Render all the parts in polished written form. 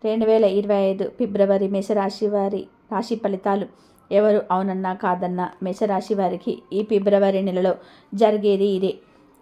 2025 ఫిబ్రవరి మేషరాశి వారి రాశి ఫలితాలు. ఎవరు అవునన్నా కాదన్నా మేషరాశి వారికి ఈ ఫిబ్రవరి నెలలో జరిగేది ఇదే.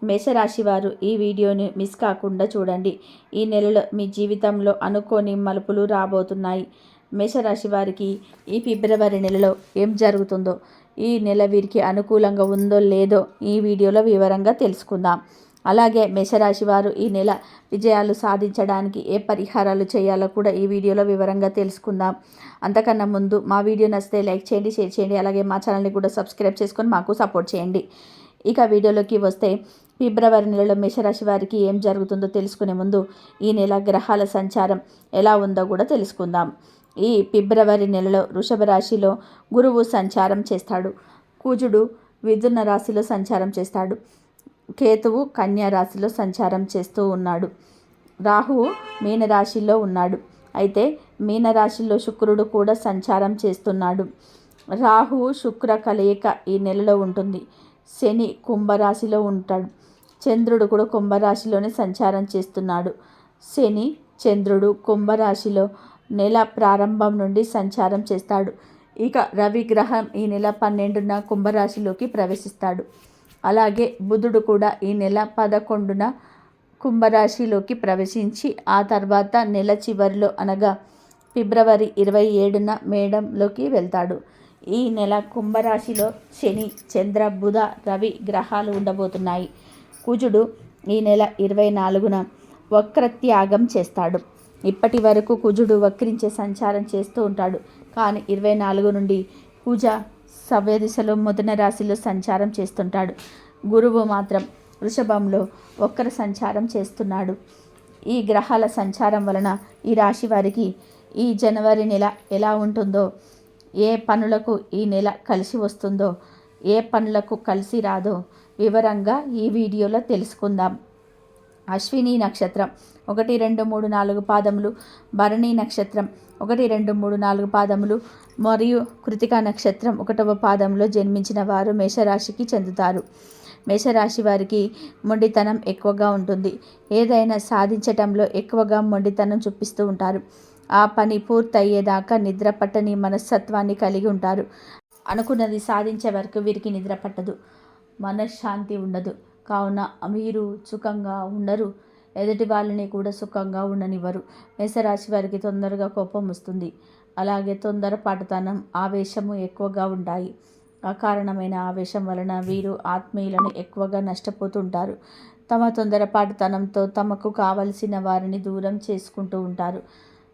మేషరాశి వారు ఈ వీడియోని మిస్ కాకుండా చూడండి. ఈ నెలలో మీ జీవితంలో అనుకోని మలుపులు రాబోతున్నాయి. మేషరాశి వారికి ఈ ఫిబ్రవరి నెలలో ఏం జరుగుతుందో, ఈ నెల వీరికి అనుకూలంగా ఉందో లేదో ఈ వీడియోలో వివరంగా తెలుసుకుందాం. అలాగే మేషరాశి వారు ఈ నెల విజయాలు సాధించడానికి ఏ పరిహారాలు చేయాలో కూడా ఈ వీడియోలో వివరంగా తెలుసుకుందాం. అంతకన్నా ముందు మా వీడియో నచ్చితే లైక్ చేయండి, షేర్ చేయండి. అలాగే మా ఛానల్ని కూడా సబ్స్క్రైబ్ చేసుకొని మాకు సపోర్ట్ చేయండి. ఇక వీడియోలోకి వస్తే, ఫిబ్రవరి నెలలో మేషరాశి వారికి ఏం జరుగుతుందో తెలుసుకునే ముందు ఈ నెల గ్రహాల సంచారం ఎలా ఉందో కూడా తెలుసుకుందాం. ఈ ఫిబ్రవరి నెలలో వృషభ రాశిలో గురువు సంచారం చేస్తాడు. కుజుడు మిథున రాశిలో సంచారం చేస్తాడు. కేతువు కన్యా రాశిలో సంచారం చేస్తూ ఉన్నాడు. రాహువు మీనరాశిలో ఉన్నాడు. అయితే మీనరాశిలో శుక్రుడు కూడా సంచారం చేస్తున్నాడు. రాహువు శుక్ర కలయిక ఈ నెలలో ఉంటుంది. శని కుంభరాశిలో ఉంటాడు. చంద్రుడు కూడా కుంభరాశిలోనే సంచారం చేస్తున్నాడు. శని చంద్రుడు కుంభరాశిలో నెల ప్రారంభం నుండి సంచారం చేస్తాడు. ఇక రవి గ్రహం ఈ నెల 12న కుంభరాశిలోకి ప్రవేశిస్తాడు. అలాగే బుధుడు కూడా ఈ నెల 11న కుంభరాశిలోకి ప్రవేశించి ఆ తర్వాత నెల చివరిలో అనగా ఫిబ్రవరి 27న మేడంలోకి వెళ్తాడు. ఈ నెల కుంభరాశిలో శని, చంద్ర, బుధ, రవి గ్రహాలు ఉండబోతున్నాయి. కుజుడు ఈ నెల 24న వక్రత్యాగం చేస్తాడు. ఇప్పటి వరకు కుజుడు వక్రించే సంచారం చేస్తూ ఉంటాడు. కానీ 24 నుండి కుజ సవ్య దిశలో మిథున రాశిలో సంచారం చేస్తుంటాడు. గురువు మాత్రం వృషభంలో వక్ర సంచారం చేస్తున్నాడు. ఈ గ్రహాల సంచారం వలన ఈ రాశి వారికి ఈ జనవరి నెల ఎలా ఉంటుందో, ఏ పనులకు ఈ నెల కలిసి వస్తుందో, ఏ పనులకు కలిసి రాదో వివరంగా ఈ వీడియోలో తెలుసుకుందాం. అశ్విని నక్షత్రం 1, 2, 3, 4 పాదములు, భరణి నక్షత్రం 1, 2, 3, 4 పాదములు మరియు కృతికా నక్షత్రం 1వ పాదంలో జన్మించిన వారు మేషరాశికి చెందుతారు. మేషరాశి వారికి మొండితనం ఎక్కువగా ఉంటుంది. ఏదైనా సాధించటంలో ఎక్కువగా మొండితనం చూపిస్తూ ఉంటారు. ఆ పని పూర్తయ్యేదాకా నిద్ర పట్టని మనస్తత్వాన్ని కలిగి ఉంటారు. అనుకున్నది సాధించే వరకు వీరికి నిద్ర పట్టదు, మనశ్శాంతి ఉండదు. కావున మీరు సుఖంగా ఉండరు, ఎదుటి వాళ్ళని కూడా సుఖంగా ఉండనివ్వరు. మేషరాశి వారికి తొందరగా కోపం వస్తుంది. అలాగే తొందరపాటుతనం, ఆవేశము ఎక్కువగా ఉంటాయి. అకారణమైన ఆవేశం వలన వీరు ఆత్మీయులను ఎక్కువగా నష్టపోతుంటారు. తమ తొందరపాటుతనంతో తమకు కావలసిన వారిని దూరం చేసుకుంటూ ఉంటారు.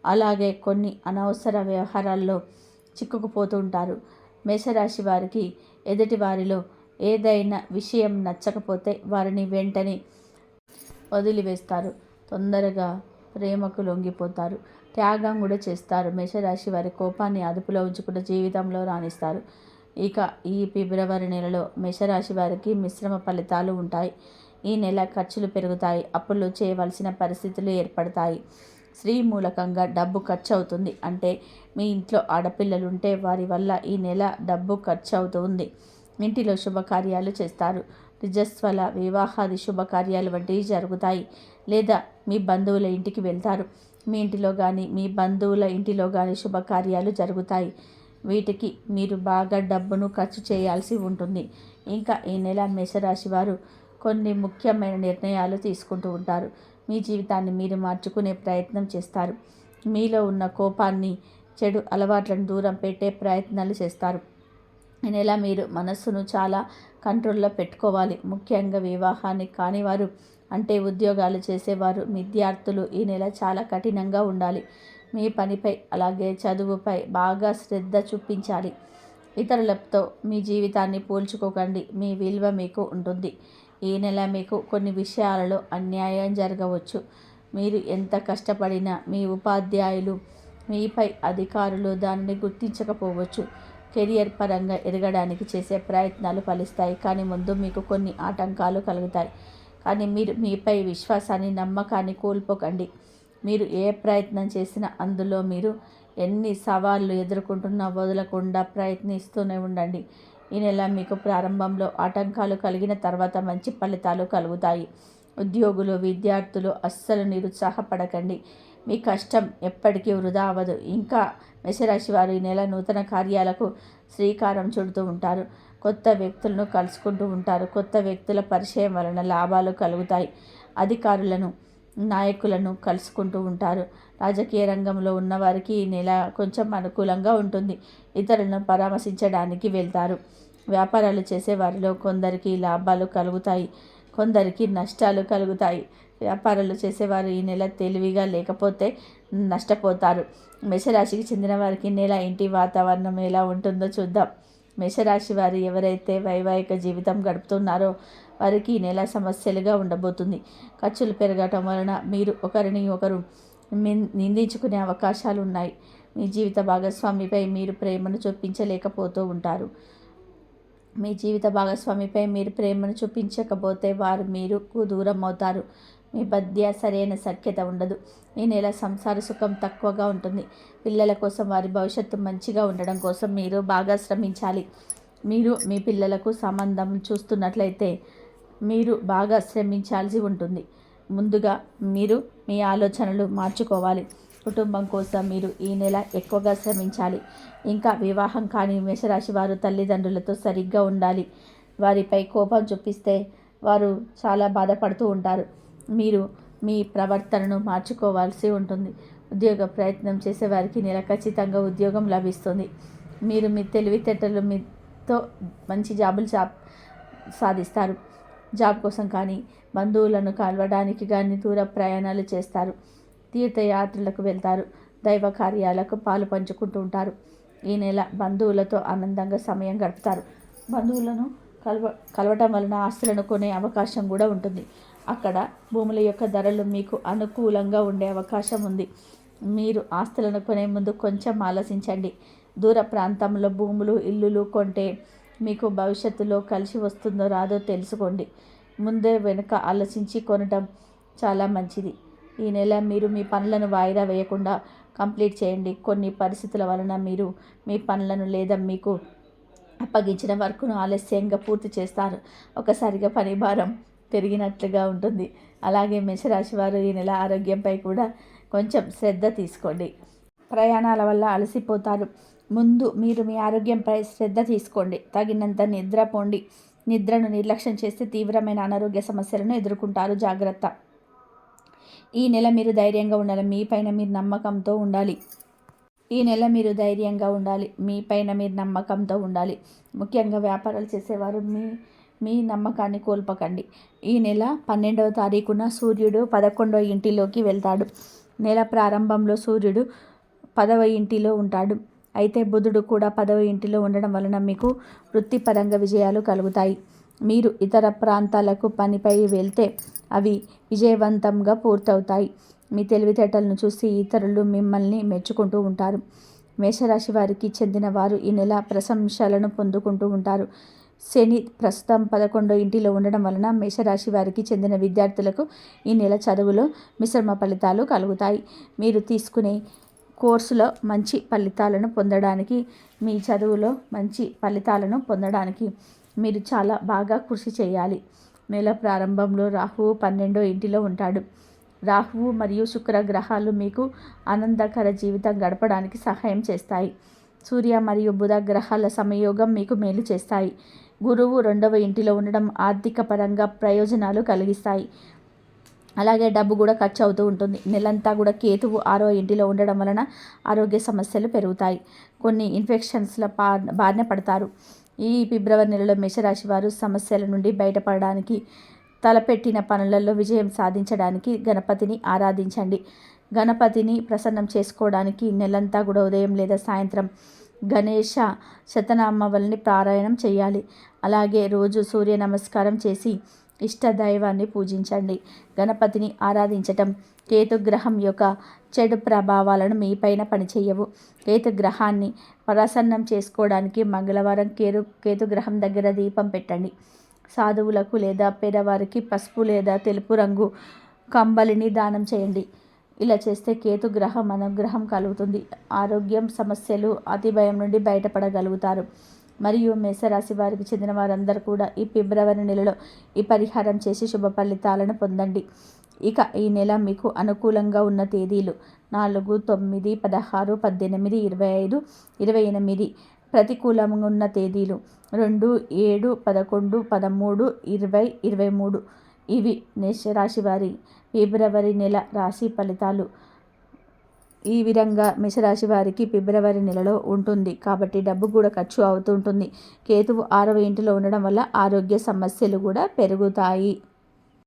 అలాగే కొన్ని అనవసర వ్యవహారాల్లో చిక్కుకుపోతూ ఉంటారు. మేషరాశి వారికి ఎదుటి వారిలో ఏదైనా విషయం నచ్చకపోతే వారిని వెంటనే వదిలివేస్తారు. తొందరగా ప్రేమకు లొంగిపోతారు. త్యాగం కూడా చేస్తారు. మేషరాశి వారి కోపాన్ని అదుపులో ఉంచుకున్న జీవితంలో రాణిస్తారు. ఇక ఈ ఫిబ్రవరి నెలలో మేషరాశి వారికి మిశ్రమ ఫలితాలు ఉంటాయి. ఈ నెల ఖర్చులు పెరుగుతాయి. అప్పులు చేయవలసిన పరిస్థితులు ఏర్పడతాయి. స్త్రీ మూలకంగా డబ్బు ఖర్చు అవుతుంది. అంటే మీ ఇంట్లో ఆడపిల్లలు ఉంటే వారి వల్ల ఈ నెల డబ్బు ఖర్చు అవుతుంది. ఇంటిలో శుభకార్యాలు చేస్తారు. రిజస్వల వివాహాది శుభకార్యాలు వంటివి జరుగుతాయి. లేదా మీ బంధువుల ఇంటికి వెళ్తారు. మీ ఇంటిలో కానీ మీ బంధువుల ఇంటిలో కానీ శుభకార్యాలు జరుగుతాయి. వీటికి మీరు బాగా డబ్బును ఖర్చు చేయాల్సి ఉంటుంది. ఇంకా ఈ నెల మేషరాశి వారు కొన్ని ముఖ్యమైన నిర్ణయాలు తీసుకుంటూ ఉంటారు. మీ జీవితాన్ని మీరు మార్చుకునే ప్రయత్నం చేస్తారు. మీలో ఉన్న కోపాన్ని, చెడు అలవాట్లను దూరం పెట్టే ప్రయత్నాలు చేస్తారు. ఈ నెల మీరు మనస్సును చాలా కంట్రోల్లో పెట్టుకోవాలి. ముఖ్యంగా వివాహాన్ని కానివారు, అంటే ఉద్యోగాలు చేసేవారు, విద్యార్థులు ఈ నెల చాలా కఠినంగా ఉండాలి. మీ పనిపై అలాగే చదువుపై బాగా శ్రద్ధ చూపించాలి. ఇతరులతో మీ జీవితాన్ని పోల్చుకోకండి. మీ విలువ మీకు ఉంటుంది. ఈ నెల మీకు కొన్ని విషయాలలో అన్యాయం జరగవచ్చు. మీరు ఎంత కష్టపడినా మీ ఉపాధ్యాయులు, మీపై అధికారులు దానిని గుర్తించకపోవచ్చు. కెరియర్ పరంగా ఎదగడానికి చేసే ప్రయత్నాలు ఫలిస్తాయి. కానీ ముందు మీకు కొన్ని ఆటంకాలు కలుగుతాయి. కానీ మీరు మీపై విశ్వాసాన్ని, నమ్మకాన్ని కోల్పోకండి. మీరు ఏ ప్రయత్నం చేసినా అందులో మీరు ఎన్ని సవాళ్లు ఎదుర్కొంటున్నా వదలకుండా ప్రయత్నిస్తూనే ఉండండి. ఈ నెల మీకు ప్రారంభంలో ఆటంకాలు కలిగిన తర్వాత మంచి ఫలితాలు కలుగుతాయి. ఉద్యోగులు, విద్యార్థులు అస్సలు నిరుత్సాహపడకండి. మీ కష్టం ఎప్పటికీ వృధా అవ్వదు. ఇంకా మేషరాశి వారు ఈ నెల నూతన కార్యాలకు శ్రీకారం చుడుతూ ఉంటారు. కొత్త వ్యక్తులను కలుసుకుంటూ ఉంటారు. కొత్త వ్యక్తుల పరిచయం వలన లాభాలు కలుగుతాయి. అధికారులను, నాయకులను కలుసుకుంటూ ఉంటారు. రాజకీయ రంగంలో ఉన్నవారికి ఈ నెల కొంచెం అనుకూలంగా ఉంటుంది. ఇతరులను పరామర్శించడానికి వెళ్తారు. వ్యాపారాలు చేసేవారిలో కొందరికి లాభాలు కలుగుతాయి, కొందరికి నష్టాలు కలుగుతాయి. వ్యాపారాలు చేసేవారు ఈ నెల తెలివిగా లేకపోతే నష్టపోతారు. మేషరాశికి చెందిన వారికి నెల ఇంటి వాతావరణం ఎలా ఉంటుందో చూద్దాం. మేషరాశి వారు ఎవరైతే వైవాహిక జీవితం గడుపుతున్నారో వారికి ఈ నెల సమస్యలుగా ఉండబోతుంది. ఖర్చులు పెరగటం వలన మీరు ఒకరిని ఒకరు నిందించుకునే అవకాశాలు ఉన్నాయి. మీ జీవిత భాగస్వామిపై మీరు ప్రేమను చూపించలేకపోతూ ఉంటారు. మీ జీవిత భాగస్వామిపై మీరు ప్రేమను చూపించకపోతే వారు మీకు దూరం అవుతారు. మీ మధ్య సరైన సఖ్యత ఉండదు. ఈ నెల సంసార సుఖం తక్కువగా ఉంటుంది. పిల్లల కోసం, వారి భవిష్యత్తు మంచిగా ఉండడం కోసం మీరు బాగా శ్రమించాలి. మీరు మీ పిల్లలకు సంబంధం చూస్తున్నట్లయితే మీరు బాగా శ్రమించాల్సి ఉంటుంది. ముందుగా మీరు మీ ఆలోచనలు మార్చుకోవాలి. కుటుంబం కోసం మీరు ఈ నెల ఎక్కువగా శ్రమించాలి. ఇంకా వివాహం కాని మేషరాశి వారు తల్లిదండ్రులతో సరిగ్గా ఉండాలి. వారిపై కోపం చూపిస్తే వారు చాలా బాధపడుతూ ఉంటారు. మీరు మీ ప్రవర్తనను మార్చుకోవాల్సి ఉంటుంది. ఉద్యోగ ప్రయత్నం చేసేవారికి నెల ఖచ్చితంగా ఉద్యోగం లభిస్తుంది. మీరు మీ తెలివితేటలు మీతో మంచి జాబులు సాధిస్తారు. జాబ్ కోసం కానీ, బంధువులను కలవడానికి కానీ దూర ప్రయాణాలు చేస్తారు. తీర్థయాత్రలకు వెళ్తారు. దైవ కార్యాలకు పాలు పంచుకుంటూ ఉంటారు. ఈ నెల బంధువులతో ఆనందంగా సమయం గడుపుతారు. బంధువులను కలవటం వలన ఆస్తులను కొనే అవకాశం కూడా ఉంటుంది. అక్కడ భూముల యొక్క ధరలు మీకు అనుకూలంగా ఉండే అవకాశం ఉంది. మీరు ఆస్తులను కొనే ముందు కొంచెం ఆలోచించండి. దూర ప్రాంతంలో భూములు, ఇల్లులు కొంటే మీకు భవిష్యత్తులో కలిసి వస్తుందో రాదో తెలుసుకోండి. ముందే వెనుక ఆలోచించి కొనటం చాలా మంచిది. ఈ నెల మీరు మీ పనులను వాయిదా వేయకుండా కంప్లీట్ చేయండి. కొన్ని పరిస్థితుల వలన మీరు మీ పనులను లేదా మీకు అప్పగించిన వర్క్ను ఆలస్యంగా పూర్తి చేస్తారు. ఒకసారిగా పని భారం పెరిగినట్లుగా ఉంటుంది. అలాగే మేషరాశి వారు ఈ నెల ఆరోగ్యంపై కూడా కొంచెం శ్రద్ధ తీసుకోండి. ప్రయాణాల వల్ల అలసిపోతారు. ముందు మీరు మీ ఆరోగ్యంపై శ్రద్ధ తీసుకోండి. తగినంత నిద్రపోండి. నిద్రను నిర్లక్ష్యం చేస్తే తీవ్రమైన అనారోగ్య సమస్యలను ఎదుర్కొంటారు. జాగ్రత్త. ఈ నెల మీరు ధైర్యంగా ఉండాలి. మీపైన మీరు నమ్మకంతో ఉండాలి. మీపైన మీరు నమ్మకంతో ఉండాలి. ముఖ్యంగా వ్యాపారాలు చేసేవారు మీ నమ్మకాన్ని కోల్పోకండి. ఈ నెల 12వ తారీఖున సూర్యుడు 11వ ఇంటిలోకి వెళ్తాడు. నెల ప్రారంభంలో సూర్యుడు 10వ ఇంటిలో ఉంటాడు. అయితే బుధుడు కూడా 10వ ఇంటిలో ఉండడం వలన మీకు వృత్తిపరంగా విజయాలు కలుగుతాయి. మీరు ఇతర ప్రాంతాలకు పనిపై వెళ్తే అవి విజయవంతంగా పూర్తవుతాయి. మీ తెలివితేటలను చూసి ఇతరులు మిమ్మల్ని మెచ్చుకుంటూ ఉంటారు. మేషరాశి వారికి చెందిన వారు ఈ నెల ప్రశంసలను పొందుకుంటూ ఉంటారు. శని ప్రస్తుతం 11వ ఇంటిలో ఉండడం వలన మేషరాశి వారికి చెందిన విద్యార్థులకు ఈ నెల చదువులో మిశ్రమ ఫలితాలు కలుగుతాయి. మీరు తీసుకునే కోర్సులో మంచి ఫలితాలను పొందడానికి, మీ చదువులో మంచి ఫలితాలను పొందడానికి మీరు చాలా బాగా కృషి చేయాలి. నెల ప్రారంభంలో రాహువు 12వ ఇంటిలో ఉంటాడు. రాహువు మరియు శుక్ర గ్రహాలు మీకు ఆనందకర జీవితం గడపడానికి సహాయం చేస్తాయి. సూర్య మరియు బుధ గ్రహాల సంయోగం మీకు మేలు చేస్తాయి. గురువు 2వ ఇంటిలో ఉండడం ఆర్థిక పరంగా ప్రయోజనాలు కలిగిస్తాయి. అలాగే డబ్బు కూడా ఖర్చు అవుతూ ఉంటుంది. నెలంతా కూడా కేతువు 6వ ఇంటిలో ఉండడం వలన ఆరోగ్య సమస్యలు పెరుగుతాయి. కొన్ని ఇన్ఫెక్షన్స్ల బారిన పడతారు. ఈ ఫిబ్రవరి నెలలో మేషరాశి వారు సమస్యల నుండి బయటపడడానికి, తలపెట్టిన పనులలో విజయం సాధించడానికి గణపతిని ఆరాధించండి. గణపతిని ప్రసన్నం చేసుకోవడానికి నెలంతా కూడా ఉదయం లేదా సాయంత్రం గణేష శతనామావళిని పారాయణం చేయాలి. అలాగే రోజు సూర్య నమస్కారం చేసి ఇష్ట దైవాన్ని పూజించండి. గణపతిని ఆరాధించటం కేతుగ్రహం యొక్క చెడు ప్రభావాలను మీపైన పనిచేయవు. కేతుగ్రహాన్ని ప్రసన్నం చేసుకోవడానికి మంగళవారం కేతుగ్రహం దగ్గర దీపం పెట్టండి. సాధువులకు లేదా పేదవారికి పసుపు లేదా తెలుపు రంగు కంబలిని దానం చేయండి. ఇలా చేస్తే కేతుగ్రహం అనుగ్రహం కలుగుతుంది. ఆరోగ్యం సమస్యలు, అతి భయం నుండి బయటపడగలుగుతారు. మరియు మేషరాశి వారికి చెందిన వారందరూ కూడా ఈ ఫిబ్రవరి నెలలో ఈ పరిహారం చేసి శుభ ఫలితాలను పొందండి. ఇక ఈ నెల మీకు అనుకూలంగా ఉన్న తేదీలు 4, 9, 16, 18, 25, 28. ప్రతికూలంగా ఉన్న తేదీలు 2, 7, 11, 13, 20, 23. ఇవి మేషరాశి వారి ఫిబ్రవరి నెల రాశి ఫలితాలు. ఈ విధంగా మేషరాశి వారికి ఫిబ్రవరి నెలలో ఉంటుంది. కాబట్టి డబ్బు కూడా ఖర్చు అవుతుంటుంది. కేతువు 6వ ఇంటిలో ఉండడం వల్ల ఆరోగ్య సమస్యలు కూడా పెరుగుతాయి.